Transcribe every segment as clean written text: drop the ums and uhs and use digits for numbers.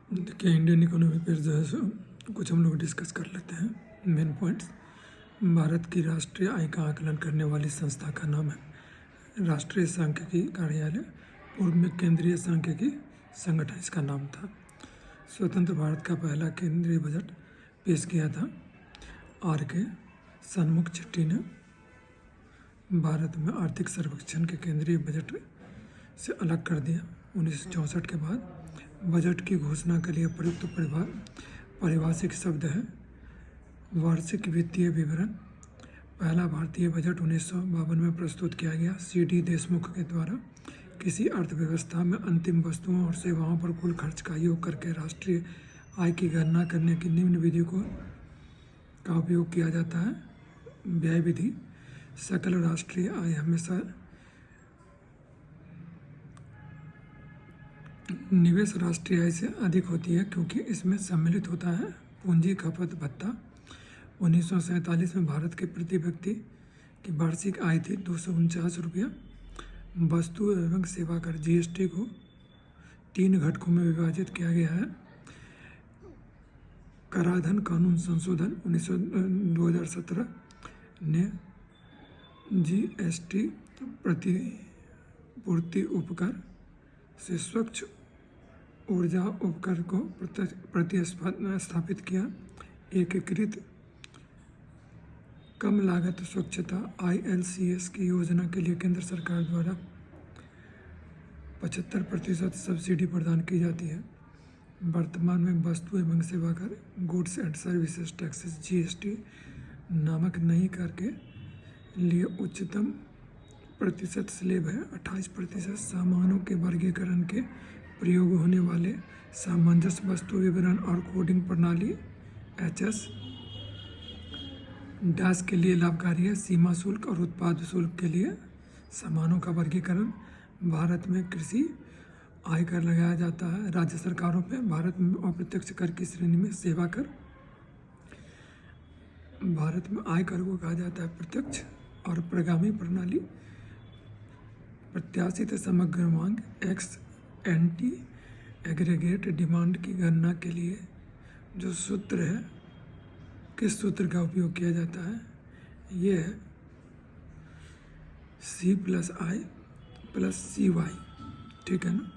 देखिए, Indian economy पर जो है सो कुछ हम लोग डिस्कस कर लेते हैं मेन पॉइंट्स। भारत की राष्ट्रीय आय का आकलन करने वाली संस्था का नाम है राष्ट्रीय सांख्यिकी कार्यालय। पूर्व में केंद्रीय सांख्यिकी संगठन इसका नाम था। स्वतंत्र भारत का पहला केंद्रीय बजट पेश किया था आर के सन्मुख चिट्ठी ने। भारत में आर्थिक सर्वेक्षण के केंद्रीय बजट से अलग कर दिया। 1964 के बाद बजट की घोषणा के लिए प्रयुक्त पारिभाषिक शब्द है वार्षिक वित्तीय विवरण। पहला भारतीय बजट 1952 में प्रस्तुत किया गया सी.डी. देशमुख के द्वारा। किसी अर्थव्यवस्था में अंतिम वस्तुओं और सेवाओं पर कुल खर्च का योग करके राष्ट्रीय आय की गणना करने की निम्न विधि का उपयोग किया जाता है। व्यय विधि। सकल राष्ट्रीय आय हमेशा निवेश राष्ट्रीय आय से अधिक होती है क्योंकि इसमें सम्मिलित होता है पूंजी खपत भत्ता। 1947 में भारत के प्रति व्यक्ति की वार्षिक आय थी 249 रुपया। वस्तु एवं सेवा कर जीएसटी को 3 घटकों में विभाजित किया गया है। कराधान कानून संशोधन 2017 ने जीएसटी प्रतिपूर्ति उपकर से स्वच्छ ऊर्जा उपकर को प्रतिस्थापित किया। एकीकृत कम लागत स्वच्छता ILCS की योजना के लिए केंद्र सरकार द्वारा 75% सब्सिडी प्रदान की जाती है। वर्तमान में वस्तु एवं सेवा कर goods and services taxes GST नामक नई कर के लिए उच्चतम प्रतिशत स्लैब है 28%। सामानों के वर्गीकरण के प्रयोग होने वाले सामंजस्य वस्तु विवरण और कोडिंग प्रणाली HS डैश के लिए लाभकारी है। सीमा शुल्क और उत्पाद शुल्क के लिए सामानों का वर्गीकरण। भारत में कृषि आय कर लगाया जाता है राज्य सरकारों पे। भारत में अप्रत्यक्ष कर की श्रेणी में सेवा कर। भारत में आय कर को कहा जाता है प्रत्यक्ष और प्रगामी प्रणाली। प्रत्याशित समग्र मांग एक्स एंटी एग्रीगेट डिमांड की गणना के लिए जो सूत्र है, किस सूत्र का उपयोग किया जाता है? ये है C+I + CY। ठीक है ना।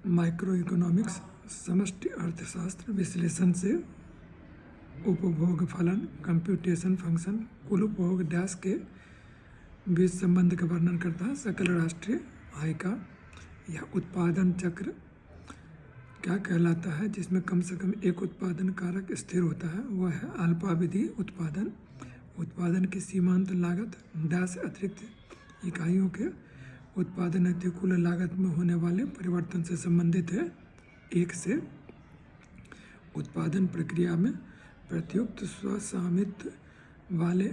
माइक्रो इकोनॉमिक्स समष्टि अर्थशास्त्र विश्लेषण से उपभोग फलन कंप्यूटेशन फंक्शन कुल उपभोग डैश के बीच संबंध का वर्णन करता है। सकल राष्ट्रीय आय का यह उत्पादन चक्र क्या कहलाता है जिसमें कम से कम एक उत्पादन कारक स्थिर होता है? वह है अल्पावधि उत्पादन। उत्पादन की सीमांत लागत डैश अतिरिक्त इकाइयों के उत्पादन हेतु कुल लागत में होने वाले परिवर्तन से संबंधित है। 1 से उत्पादन प्रक्रिया में प्रत्युक्त स्वसामित्व वाले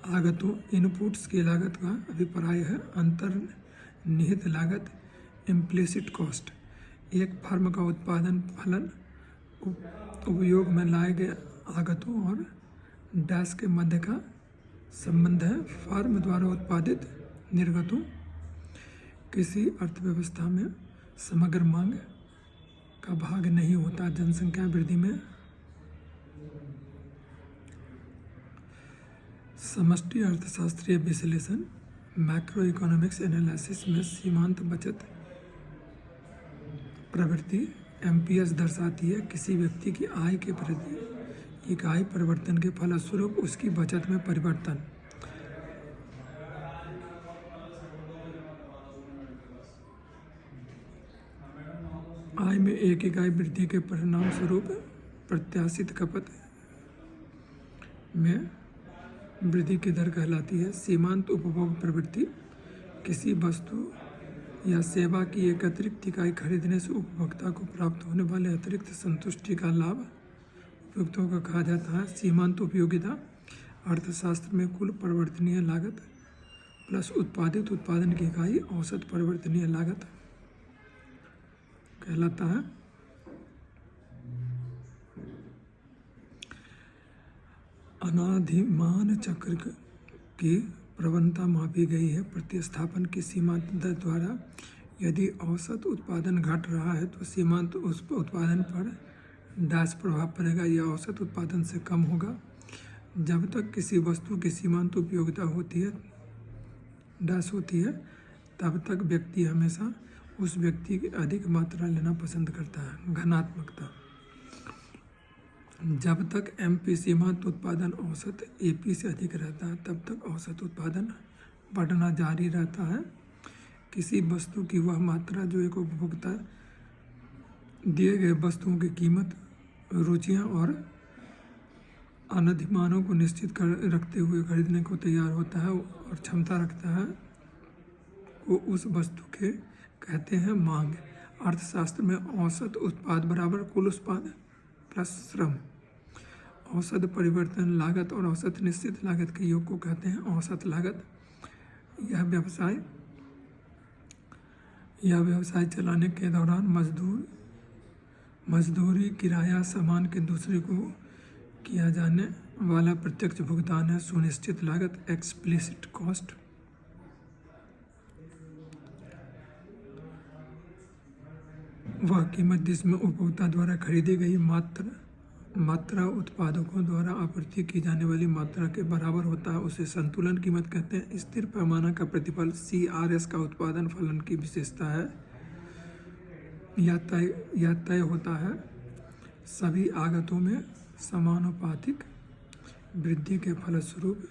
आगतों इनपुट्स की लागत का अभिप्राय है। अंतर्निहित लागत इम्प्लिसिट कॉस्ट। एक फर्म का उत्पादन फलन उपयोग में लाए गए आगतों और डैश के मध्य का संबंध है। फर्म द्वारा उत्पादित निर्गतों। किसी अर्थव्यवस्था में समग्र मांग का भाग नहीं होता। जनसंख्या वृद्धि में समष्टि अर्थशास्त्रीय विश्लेषण मैक्रो इकोनॉमिक्स एनालिसिस में सीमांत बचत प्रवृत्ति MPS दर्शाती है किसी व्यक्ति की आय के प्रति इकाई परिवर्तन के फलस्वरूप उसकी बचत में परिवर्तन। आय में 1 इकाई वृद्धि के परिणाम स्वरूप प्रत्याशित खपत में वृद्धि की दर कहलाती है। सीमांत उपभोग प्रवृत्ति किसी वस्तु या सेवा की एक अतिरिक्त इकाई खरीदने से उपभोक्ता को प्राप्त होने वाले अतिरिक्त संतुष्टि का लाभ उपभोक्ताओं का कहा जाता है। सीमांत उपयोगिता अर्थशास्त्र में कुल परिवर्तनीय लागत प्लस उत्पादित उत्पादन की इकाई औसत परिवर्तनीय लागत कहलाता है। अनाधिमान चक्र की प्रवणता मापी गई है। प्रतिस्थापन की सीमांत दर द्वारा यदि औसत उत्पादन घट रहा है तो सीमांत उस उत्पादन पर डैश प्रभाव पड़ेगा। यह औसत उत्पादन से कम होगा। जब तक किसी वस्तु की सीमांत उपयोगिता होती है डैश होती है, तब तक व्यक्ति हमेशा उस व्यक्ति की अधिक मात्रा लेना पसंद करता है। घनात्मकता। जब तक MP सीमांत उत्पादन औसत AP से अधिक रहता है, तब तक औसत उत्पादन बढ़ना जारी रहता है। किसी वस्तु की वह मात्रा जो एक उपभोक्ता दिए गए वस्तुओं की कीमत, रुचियां और अनुमानों को निश्चित कर रखते हुए खरीदने को तैयार होता है और क्षमता रखता है, वो उस वस्तु के कहते हैं मांग। अर्थशास्त्र में औसत उत्पाद बराबर कुल उत्पाद प्लस श्रम। औसत परिवर्तन लागत और औसत निश्चित लागत के योग को कहते हैं औसत लागत। यह व्यवसाय चलाने के दौरान मजदूरी, किराया, सामान के दूसरे को किया जाने वाला प्रत्यक्ष भुगतान है सुनिश्चित लागत, एक्सप्लिसिट कॉस्ट। वह कीमत जिसमें उपभोक्ता द्वारा खरीदी गई मात्रा उत्पादकों द्वारा आपूर्ति की जाने वाली मात्रा के बराबर होता है, उसे संतुलन कीमत कहते हैं। स्थिर पैमाना का प्रतिफल CRS का उत्पादन फलन की विशेषता है। यह तय होता है सभी आगतों में समानुपातिक वृद्धि के फलस्वरूप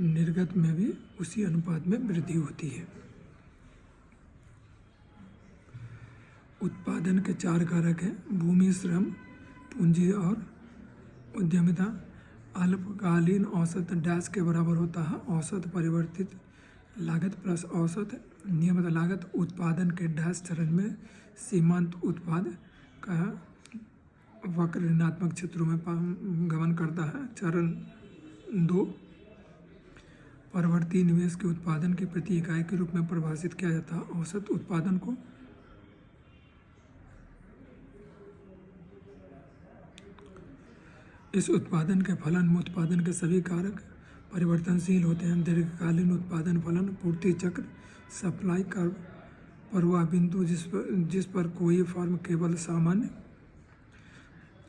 निर्गत में भी उसी अनुपात में वृद्धि होती है। उत्पादन के 4 कारक हैं: भूमि, श्रम, पूंजी और उद्यमिता। अल्पकालीन औसत डैश के बराबर होता है औसत परिवर्तित लागत प्लस औसत नियमित लागत। उत्पादन के डैश चरण में सीमांत उत्पाद का वक्र ऋणात्मक क्षेत्रों में गमन करता है। चरण 2 परवर्ती निवेश के उत्पादन की प्रति इकाई के रूप में परिभाषित किया जाता है। औसत उत्पादन को इस उत्पादन के फलन में उत्पादन के सभी कारक परिवर्तनशील होते हैं। दीर्घकालीन उत्पादन फलन पूर्ति चक्र, सप्लाई कर्व पर वह बिंदु जिस पर कोई फर्म केवल सामान्य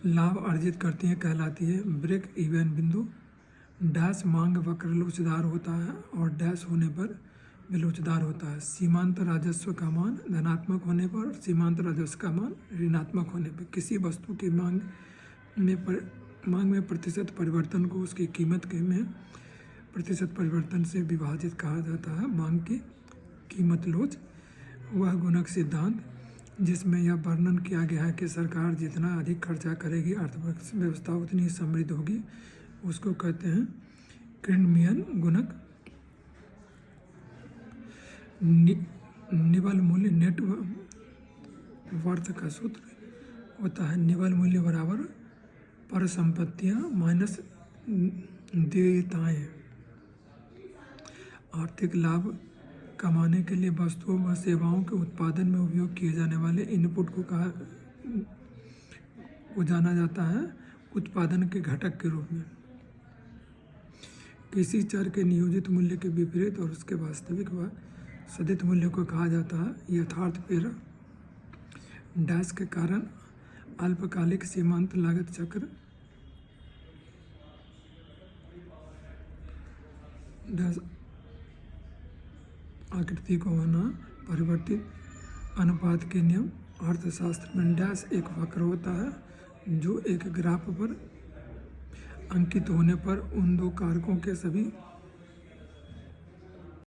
लाभ अर्जित करती है कहलाती है ब्रेक इवन बिंदु। डैश मांग वक्र लोचदार होता है और डैश होने पर भी लोचदार होता है। सीमांत राजस्व का मान धनात्मक होने पर, सीमांत राजस्व का मान ऋणात्मक होने पर। किसी वस्तु की मांग में प्रतिशत परिवर्तन को उसकी कीमत में प्रतिशत परिवर्तन से विभाजित कहा जाता है। मांग की कीमत लोच वह गुणक सिद्धांत जिसमें यह वर्णन किया गया है कि सरकार जितना अधिक खर्चा करेगी अर्थव्यवस्था उतनी समृद्ध होगी, उसको कहते हैं क्रिनमियन गुणक। निवल मूल्य नेट वर्थ का सूत्र होता है निवल मूल्य बराबर परिसंपत्तियां माइनस देयताएं। आर्थिक लाभ कमाने के लिए वस्तुओं व सेवाओं के उत्पादन में उपयोग किए जाने वाले इनपुट को जाना जाता है उत्पादन के घटक के रूप में। किसी चर के नियोजित मूल्य के विपरीत और उसके वास्तविक व सदित मूल्य को कहा जाता है यथार्थ पेरा। डैश के कारण अल्पकालिक सीमांत लागत चक्र डैश आकृति को होना परिवर्तित अनुपात के नियम। अर्थशास्त्र में डैश एक वक्र होता है जो एक ग्राफ पर अंकित होने पर उन दो कारकों के सभी